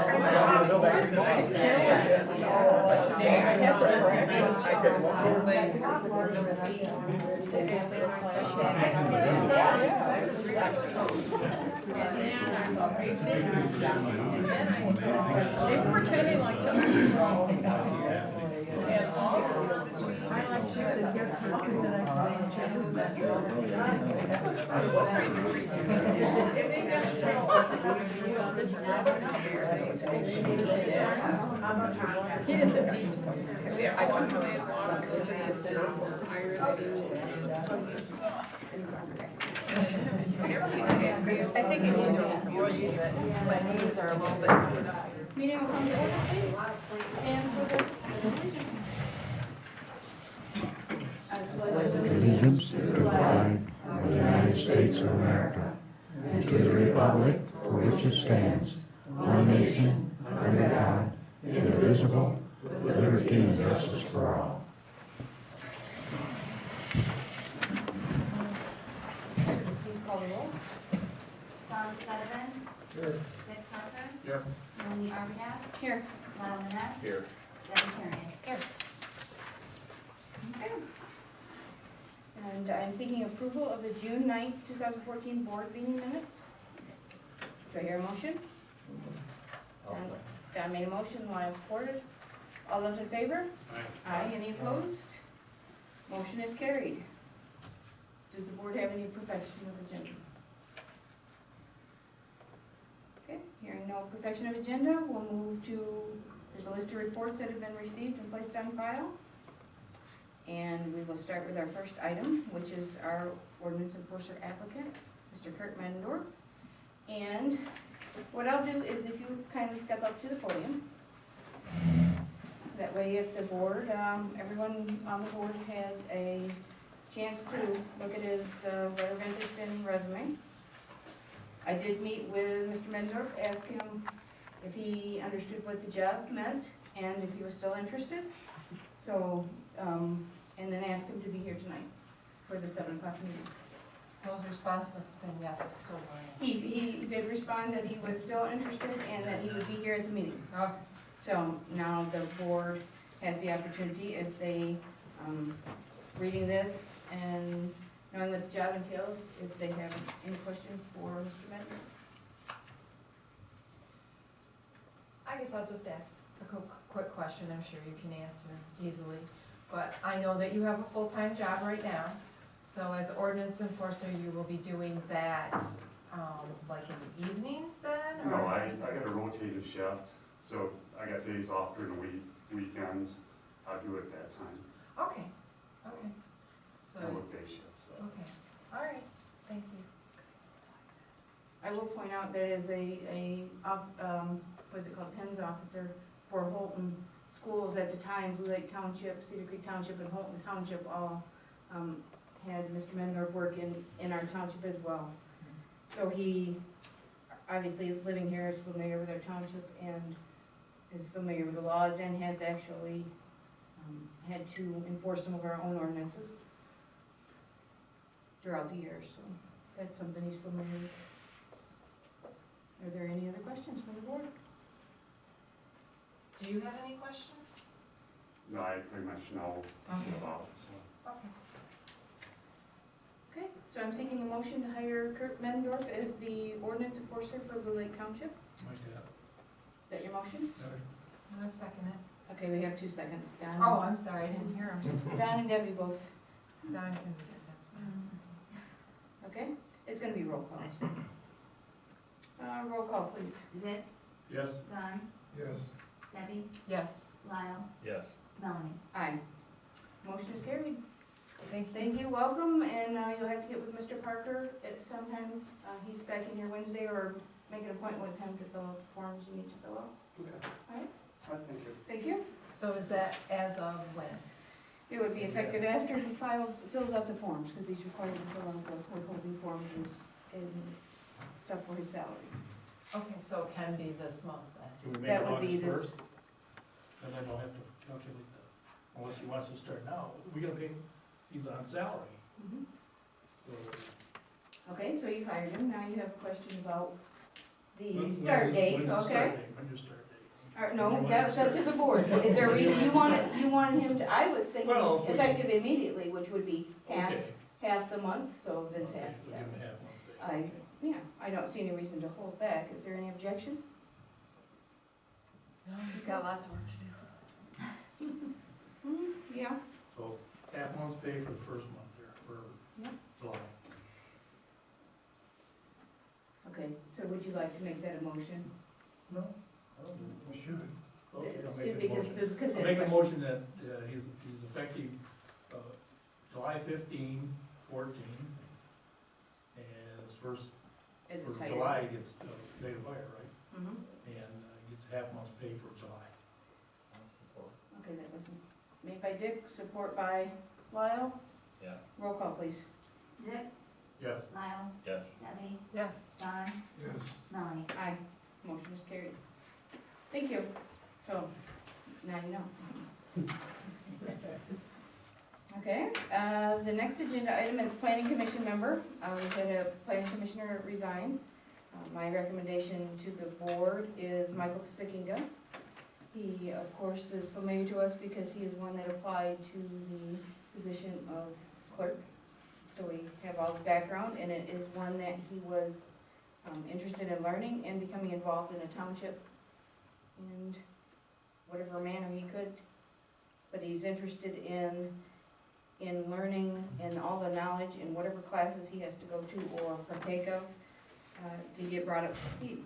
They were pretending like something was wrong. And he didn't think I took away a lot of those assistant I think I need to release it. My knees are a little bit. Meeting will come to order, please. Stand for the Allegiance to the flag of the United States of America and to the republic for which it stands, one nation, under God, indivisible, with liberty and justice for all. Please call the roll. Don Sutherland. Here. Dick Parker. Here. Melanie Arbogast. Here. Lyle Manette. Here. Debbie Kiernan. Here. Okay. And I'm seeking approval of the June 9th, 2014 board meeting minutes. Do I hear a motion? Don made a motion, Lyle supported. All those in favor? Aye. Any opposed? Motion is carried. Does the board have any perfection of agenda? Okay, hearing no perfection of agenda, we'll move to, there's a list of reports that have been received and placed on file. And we will start with our first item, which is our ordinance enforcer applicant, Mr. Kurt Mendorf. And what I'll do is if you kindly step up to the podium. That way if the board, everyone on the board had a chance to look at his letter of interest and resume. I did meet with Mr. Mendorf, ask him if he understood what the job meant and if he was still interested. So, and then ask him to be here tonight for the 7 o'clock meeting. So his response must have been yes, it's still running. He did respond that he was still interested and that he would be here at the meeting. Okay. So now the board has the opportunity, if they, reading this and knowing what the job entails, if they have any questions for Mr. Mendorf. I guess I'll just ask a quick question, I'm sure you can answer easily. But I know that you have a full-time job right now, so as ordinance enforcer, you will be doing that, like in the evenings then? No, or- I got a rotating shift, so I got days off during the week, weekends, I'll do it at that time. Okay, okay. So, I work day shift, so. okay, all right, thank you. I will point out there is what's it called, PENS officer for Holton schools at the time. Blue Lake Township, Cedar Creek Township, and Holton Township all had Mr. Mendorf work in our township as well. So he, obviously living here, is familiar with our township and is familiar with the laws and has actually had to enforce some of our own ordinances throughout the years, so that's something he's familiar with. Are there any other questions from the board? Do you have any questions? No, I pretty much know Okay. about it, so. Okay. Okay, so I'm seeking a motion to hire Kurt Mendorf as the ordinance enforcer for Blue Lake Township. Is that your motion? I'll second it. Okay, we have 2 seconds. Don. Oh, I'm sorry, I didn't hear him. Don and Debbie both. Don can do it, that's fine. Okay, it's gonna be roll call. so. Roll call, please. Dick. Yes. Don. Yes. Debbie. Yes, Lyle. Yes. Melanie. Aye. Motion is carried. thank you. Thank you, welcome, and you'll have to get with Mr. Parker at some time. He's back in here Wednesday, or make an appointment with him to fill out the forms you need to fill out. Okay. All right, I think it, thank you. So is that as of when? It would be effective after he fills out the forms, because he's required to fill out the withholding forms and stuff for his salary. Okay, so it can be this month then? Can we make That it would be August this, first? Then I don't have to calculate that, unless he wants to start now. We gotta pay, he's on salary. Mhm. So Okay, so you've hired him, now you have a question about the start date, When's the okay? start date? When's your start date? Or, no, that was up to the board. Is there a reason you wanted him to, I was thinking Well, if we- effective immediately, which would be Okay. half the month, so that's Okay, half, we'll yeah. give him a half month. Yeah, I don't see any reason to hold back. Is there any objection? No, you've got lots of work to do. Yeah. So half month's pay for the first month there, for Yep. July. Okay, so would you like to make that a motion? No? We should. Okay, I'll It's- make a because- motion. because we I'll have make a question. motion that he's effective July 15, 14, and his first, As for it's hired. July, he gets paid a hire, right? Mhm. And gets half month's pay for July. Okay, that was made by Dick, support by Lyle. Yeah. Roll call, please. Dick, Yes. Lyle, Yes. Debbie, Yes. Don, Yes. Melanie. Aye. Motion is carried. Thank you. So, now you know. Okay, the next agenda item is planning commission member. We had a planning commissioner resign. My recommendation to the board is Michael Sickinga. He, of course, is familiar to us because he is one that applied to the position of clerk. So we have all the background, and it is one that he was interested in learning and becoming involved in a township in whatever manner he could. But he's interested in learning and all the knowledge in whatever classes he has to go to or partake of to get brought up to speed.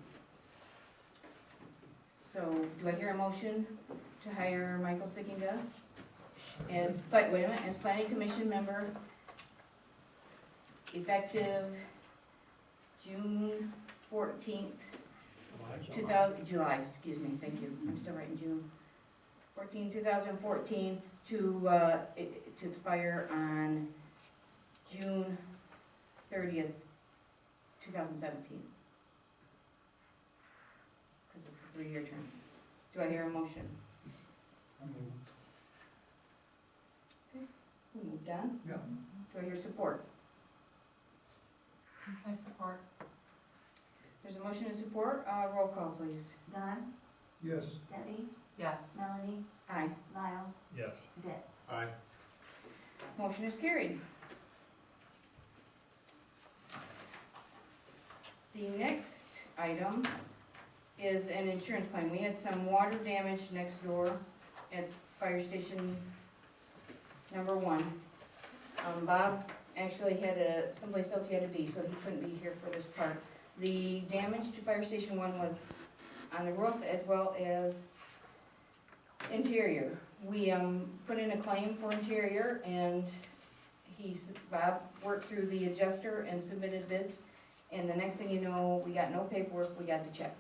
So do I hear a motion to hire Michael Sickinga as, wait a minute, as planning commission member effective June 14th, July, excuse me, thank you, I'm still writing June 2014, to expire on June 30th, 2017. Because it's a 3-year term. Do I hear a motion? Who moved on? Yeah. Do I hear support? I support. There's a motion and support, roll call please. Don, Yes. Debbie, Yes. Melanie, Aye. Lyle, Yes. Dick. Aye. Motion is carried. The next item is an insurance claim. We had some water damage next door at fire station number 1. Bob actually had someplace else he had to be, so he couldn't be here for this part. The damage to fire station 1 was on the roof as well as interior. We put in a claim for interior, and Bob worked through the adjuster and submitted bids, and the next thing you know, we got no paperwork, we got the check.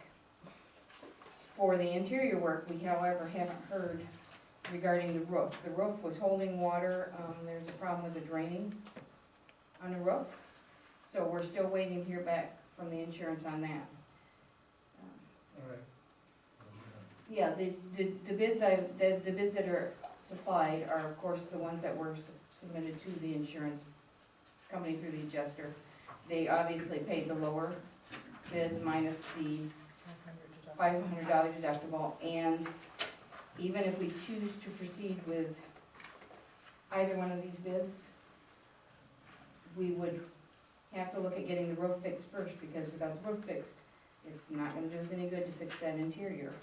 For the interior work, we however haven't heard regarding the roof. The roof was holding water, there's a problem with the draining on the roof, so we're still waiting to hear back from the insurance on that. All right. Yeah, the bids the bids that are supplied are, of course, the ones that were submitted to the insurance company through the adjuster. They obviously paid the lower bid minus the $500 deductible, and even if we choose to proceed with either one of these bids, we would have to look at getting the roof fixed first, because without the roof fixed, it's not gonna do us any good to fix that interior.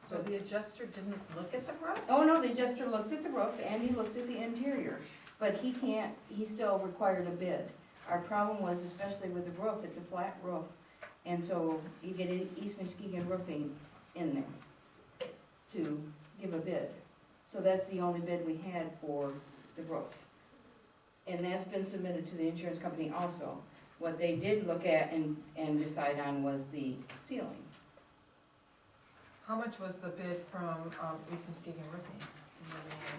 So the adjuster didn't look at the roof? Oh, no, the adjuster looked at the roof and he looked at the interior, but he still required a bid. Our problem was, especially with the roof, it's a flat roof, and so you get East Muskegon Roofing in there to give a bid. So that's the only bid we had for the roof. And that's been submitted to the insurance company also. What they did look at and decide on was the ceiling. How much was the bid from East Muskegon Roofing?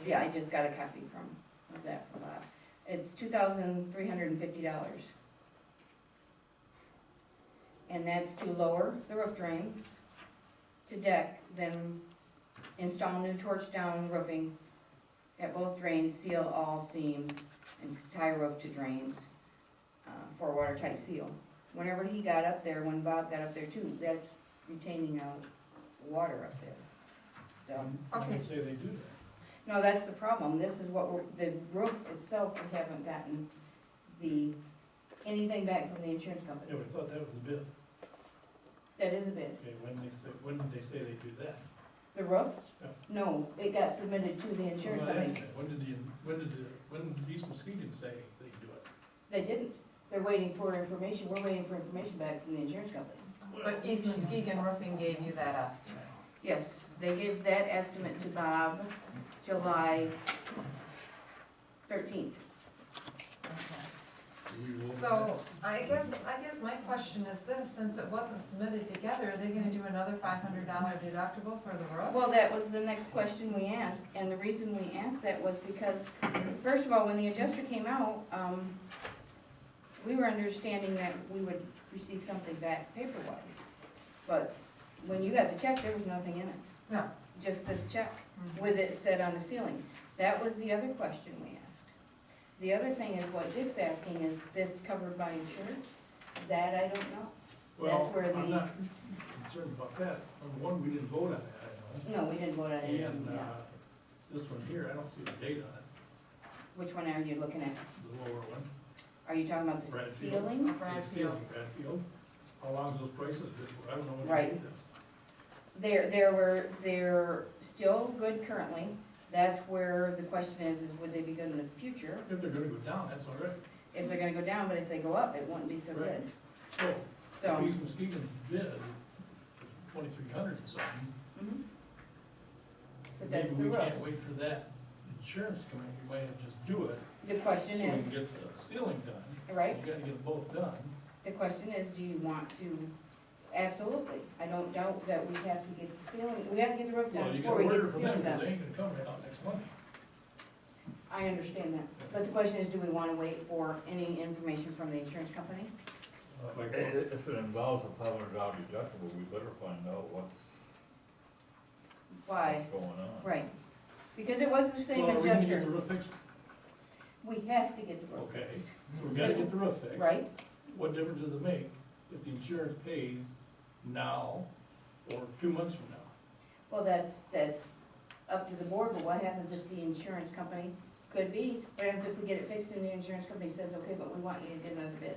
Yeah, I just got a copy of that from Bob. It's $2,350. And that's to lower the roof drains, to deck, then install new torch down roofing at both drains, seal all seams, and tie roof to drains for a watertight seal. whenever he got up there, when Bob got up there too, that's retaining water up there. So, When Okay. they say they do that. no, that's the problem, this is what the roof itself, we haven't gotten anything back from the insurance Yeah, company. we thought that was a bid. That is a bid. Okay, when did they say they do that? The roof? Yeah. No, it got submitted to the insurance Well, company. when did East Muskegon say they do it? They didn't. They're waiting for information, we're waiting for information back from the insurance company. But East Muskegon Roofing gave you that estimate. Yes, they gave that estimate to Bob July 13th. So, I guess my question is this, since it wasn't submitted together, are they gonna do another $500 deductible for the roof? Well, that was the next question we asked, and the reason we asked that was because, first of all, when the adjuster came out, we were understanding that we would receive something back paper-wise. But when you got the check, there was nothing in it, No. just this check with it set on the ceiling. That was the other question we asked. The other thing is what Dick's asking, is this covered by insurance? That I don't know. Well, That's where I'm the- not concerned about that. Number one, we didn't vote on that, I know. No, we didn't vote on it, And, yeah. this one here, I don't see the date on it, Which one are you looking at? the lower one. Are you talking about the Bradfield. ceiling? Ceiling, Bradfield. How long's those prices good for? I don't know what Right. date it is. They're still good currently. That's where the question is would they be good in the future? If they're gonna go down, that's all right. If they're gonna go down, but if they go up, it wouldn't be so Right. good. So, So, if East Muskegon's bid, 2,300 or something, mhm. But that's maybe the we roof. can't wait for that insurance company, we might have just do it, The so question we is, can get the ceiling done. right, You gotta get them both done. the question is, do you want to, absolutely. I don't doubt that we have to get the ceiling, we have to get the roof Well, done you before gotta we get order the from them, ceiling because they done. ain't gonna come right out next month. I understand that. But the question is, do we wanna wait for any information from the insurance company? If it involves a $500 deductible, we better find out what's Why? going on. Right. Because it was the same Well, are we gonna get the adjuster. roof fixed? We have to get the roof Okay. fixed. So we gotta get the roof fixed. Right? What difference does it make if the insurance pays now or 2 months from now? Well, that's up to the board, but what happens if the insurance company, could be, what happens if we get it fixed and the insurance company says, okay, but we want you to get another bid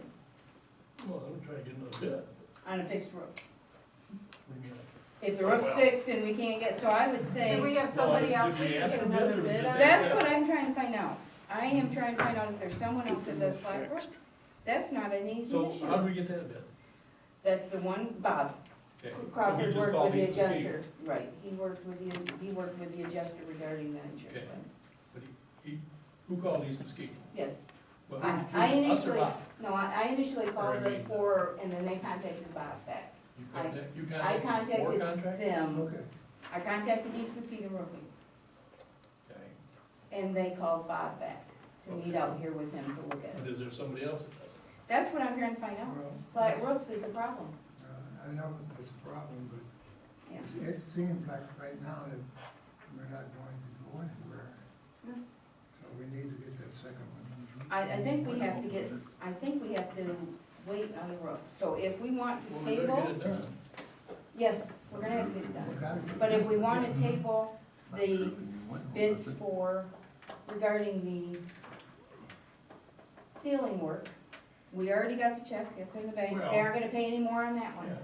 Well, then we try to get another bid. on a fixed roof? We mean, If the roof's Well- fixed and we can't get, so I would say. Do we have somebody Well, else did we we can ask get for bids, another or we bid just on? asked? That's what I'm trying to find out. I am trying to find out if there's someone else that does flat roofs. That's not an easy So how do issue. we get that bid? That's the one, Bob Okay, so he Crawford just worked called with the East Muskegon. adjuster. Right, he worked with the adjuster regarding the insurance Okay. claim. But who called East Muskegon? Yes. Well, I who- I us or initially, Bob? no, I initially Or I called them mean- for, and then they contacted Bob back. You I- contacted, you I contacted four contacted contractors? them, Okay. I contacted East Muskegon Roofing, Okay. and they called Bob back to meet Okay. out here with him to look at But it. is there somebody else that does it? That's what I'm trying to find out. Flat roofs is a problem, I know it's a problem, but yeah. it seems like right now that we're not going to go anywhere. Yeah. So we need to get that second one. I think we have to wait on the roof. So if we want to Well, we better table, get it done. yes, we're gonna have to get it We done. gotta get But it if we done. want to table the bids for, regarding the ceiling work, we already got the check, it's in the bank, they aren't gonna pay any more on that Yeah. one.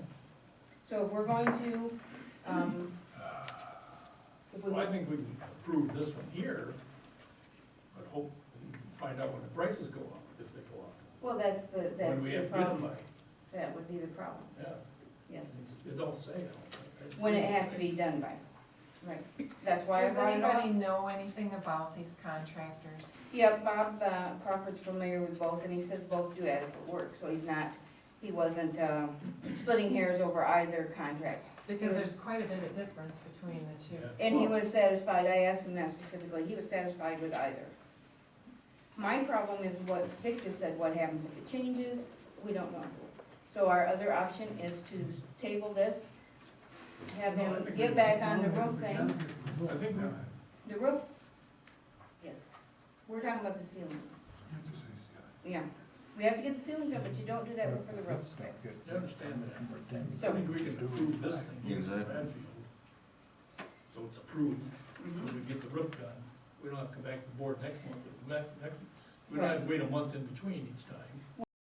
So if we're going to, if we, Well, I think we can approve this one here, but hope, we can find out when the prices go up, if they go up. well, that's When we the have bid problem, by, that would be the problem, yeah. yes. It don't say, I don't think. When it has to be done by, right, that's why I Does brought it up. anybody know anything about these contractors? Yeah, Bob Crawford's familiar with both, and he says both do adequate work, so he wasn't splitting hairs over either contract. Because there's quite a bit of difference between the two. Yeah. And he was satisfied, I asked him that specifically, he was satisfied with either. My problem is what Vic just said, what happens if it changes, we don't know. So our other option is to table this, have him get back on the roof thing. I think we- The roof, yes, we're talking about the ceiling, yeah. We have to get the ceiling done, but you don't do that before the roof's fixed. I understand that. So- I think we can approve this thing here in Exactly. Bradfield. So it's approved, so we get the roof done. We don't have to come back to the board next month, we don't have to wait a month in between each time.